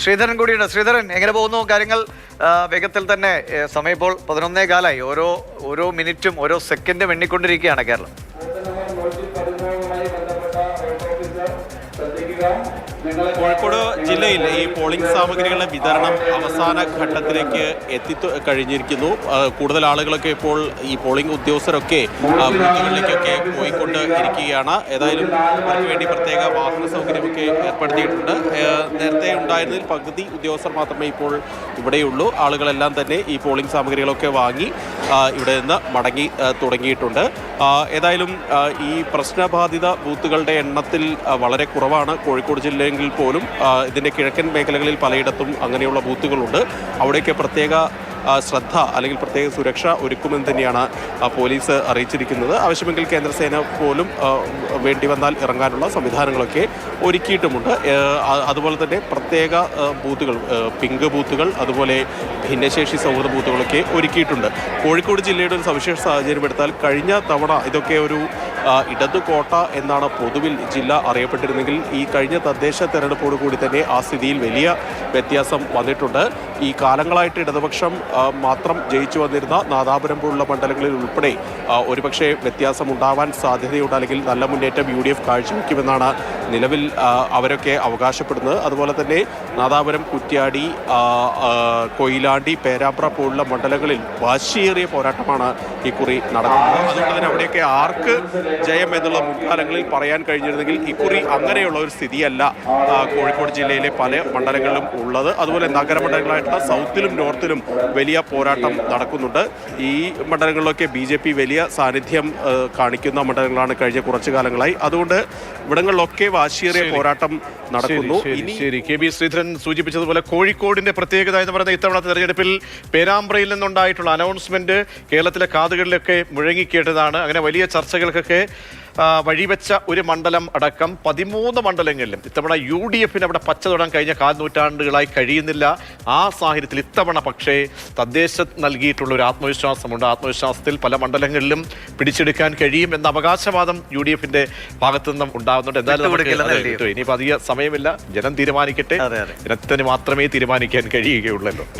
ശ്രീധരൻ കൂടിയുണ്ട്. ശ്രീധരൻ, എങ്ങനെ പോകുന്നു കാര്യങ്ങൾ? വേഗത്തിൽ തന്നെ സമയം ഇപ്പോൾ 11:15 ഓരോ മിനിറ്റും ഓരോ സെക്കൻഡും എണ്ണിക്കൊണ്ടിരിക്കുകയാണ് കേരളം. കോഴിക്കോട് ജില്ലയിൽ ഈ പോളിംഗ് സാമഗ്രികളുടെ വിതരണം അവസാന ഘട്ടത്തിലേക്ക് കഴിഞ്ഞിരിക്കുന്നു. കൂടുതൽ ആളുകളൊക്കെ ഇപ്പോൾ ഈ പോളിംഗ് ഉദ്യോഗസ്ഥരൊക്കെ ബൂത്തുകളിലേക്കൊക്കെ പോയിക്കൊണ്ട് ഇരിക്കുകയാണ്. ഏതായാലും അവർക്ക് വേണ്ടി പ്രത്യേക വാഹന സൗകര്യമൊക്കെ ഏർപ്പെടുത്തിയിട്ടുണ്ട്. നേരത്തെ ഉണ്ടായിരുന്നതിൽ പകുതി ഉദ്യോഗസ്ഥർ മാത്രമേ ഇപ്പോൾ ഇവിടെയുള്ളൂ. ആളുകളെല്ലാം തന്നെ ഈ പോളിംഗ് സാമഗ്രികളൊക്കെ വാങ്ങി ഇവിടെ നിന്ന് മടങ്ങി തുടങ്ങിയിട്ടുണ്ട്. ഏതായാലും ഈ പ്രശ്നബാധിത ബൂത്തുകളുടെ എണ്ണത്തിൽ വളരെ കുറവാണ് കോഴിക്കോട് ജില്ലയെങ്കിൽ പോലും. ഇതിൻ്റെ കിഴക്കൻ മേഖലകളിൽ പലയിടത്തും അങ്ങനെയുള്ള ബൂത്തുകളുണ്ട്. അവിടെയൊക്കെ പ്രത്യേക ശ്രദ്ധ അല്ലെങ്കിൽ പ്രത്യേക സുരക്ഷ ഒരുക്കുമെന്ന് തന്നെയാണ് പോലീസ് അറിയിച്ചിരിക്കുന്നത്. ആവശ്യമെങ്കിൽ കേന്ദ്രസേന പോലും വേണ്ടി വന്നാൽ ഇറങ്ങാനുള്ള സംവിധാനങ്ങളൊക്കെ ഒരുക്കിയിട്ടുമുണ്ട്. അതുപോലെ തന്നെ പ്രത്യേക ബൂത്തുകൾ, പിങ്ക് ബൂത്തുകൾ, അതുപോലെ ഭിന്നശേഷി സൗഹൃദ ബൂത്തുകളൊക്കെ ഒരുക്കിയിട്ടുണ്ട്. കോഴിക്കോട് ജില്ലയുടെ ഒരു സവിശേഷ സാഹചര്യം എടുത്താൽ കഴിഞ്ഞ തവണ ഇതൊക്കെ ഒരു ഇടതു കോട്ട എന്നാണ് പൊതുവിൽ ജില്ല അറിയപ്പെട്ടിരുന്നെങ്കിൽ ഈ കഴിഞ്ഞ തദ്ദേശ തെരഞ്ഞെടുപ്പോട് കൂടി തന്നെ ആ സ്ഥിതിയിൽ വലിയ വ്യത്യാസം വന്നിട്ടുണ്ട്. ഈ കാലങ്ങളായിട്ട് ഇടതുപക്ഷം മാത്രം ജയിച്ചു വന്നിരുന്ന നാദാപുരം പോലുള്ള മണ്ഡലങ്ങളിൽ ഉൾപ്പെടെ ഒരുപക്ഷെ വ്യത്യാസം ഉണ്ടാവാൻ സാധ്യതയുണ്ട്, അല്ലെങ്കിൽ നല്ല മുന്നേറ്റം UDF കാഴ്ചവെക്കുമെന്നാണ് നിലവിൽ അവരൊക്കെ അവകാശപ്പെടുന്നത്. അതുപോലെ തന്നെ നാദാപുരം, കുറ്റ്യാടി, കൊയിലാണ്ടി, പേരാമ്പ്ര പോലുള്ള മണ്ഡലങ്ങളിൽ വാശിയേറിയ പോരാട്ടമാണ് ഇക്കുറി നടക്കുന്നത്. അതുകൊണ്ട് തന്നെ അവിടെയൊക്കെ ആർക്ക് ജയം എന്നുള്ള മുൻകാലങ്ങളിൽ പറയാൻ കഴിഞ്ഞിരുന്നെങ്കിൽ ഇക്കുറി അങ്ങനെയുള്ള ഒരു സ്ഥിതിയല്ല കോഴിക്കോട് ജില്ലയിലെ പല മണ്ഡലങ്ങളിലും ഉള്ളത്. അതുപോലെ നഗരമണ്ഡലങ്ങളായിട്ടുള്ള സൗത്തിലും നോർത്തിലും വലിയ പോരാട്ടം നടക്കുന്നുണ്ട്. ഈ മണ്ഡലങ്ങളിലൊക്കെ BJP വലിയ സാന്നിധ്യം കാണിക്കുന്ന മണ്ഡലങ്ങളാണ് കഴിഞ്ഞ കുറച്ചു കാലങ്ങളായി. അതുകൊണ്ട് ഇവിടങ്ങളിലൊക്കെ വാശിയേറിയ പോരാട്ടം നടക്കുന്നു. ശരി, KB ശ്രീധരൻ സൂചിപ്പിച്ചതുപോലെ കോഴിക്കോടിന്റെ പ്രത്യേകത എന്ന് പറയുന്ന ഇത്തവണത്തെ തെരഞ്ഞെടുപ്പിൽ പേരാമ്പ്രയിൽ നിന്നുണ്ടായിട്ടുള്ള അനൗൺസ്മെന്റ് കേരളത്തിലെ കാതുകളിലൊക്കെ മുഴങ്ങിക്കേട്ടതാണ്. അങ്ങനെ വലിയ ചർച്ചകൾക്കൊക്കെ വഴിവെച്ച ഒരു മണ്ഡലം അടക്കം 13 മണ്ഡലങ്ങളിലും ഇത്തവണ UDFന് അവിടെ പച്ച തൊടാൻ കഴിഞ്ഞ നൂറ്റാണ്ടുകളായി കഴിയുന്നില്ല. ആ സാഹചര്യത്തിൽ ഇത്തവണ പക്ഷേ തദ്ദേശം നൽകിയിട്ടുള്ള ഒരു ആത്മവിശ്വാസമുണ്ട്. ആത്മവിശ്വാസത്തിൽ പല മണ്ഡലങ്ങളിലും പിടിച്ചെടുക്കാൻ കഴിയും എന്ന അവകാശവാദം UDFന്റെ ഭാഗത്തു നിന്നും ഉണ്ടാകുന്നുണ്ട്. എന്തായാലും ഇനിയിപ്പോൾ അധിക സമയമില്ല, ജനം തീരുമാനിക്കട്ടെ. ജനത്തിന് മാത്രമേ തീരുമാനിക്കാൻ കഴിയുകയുള്ളല്ലോ.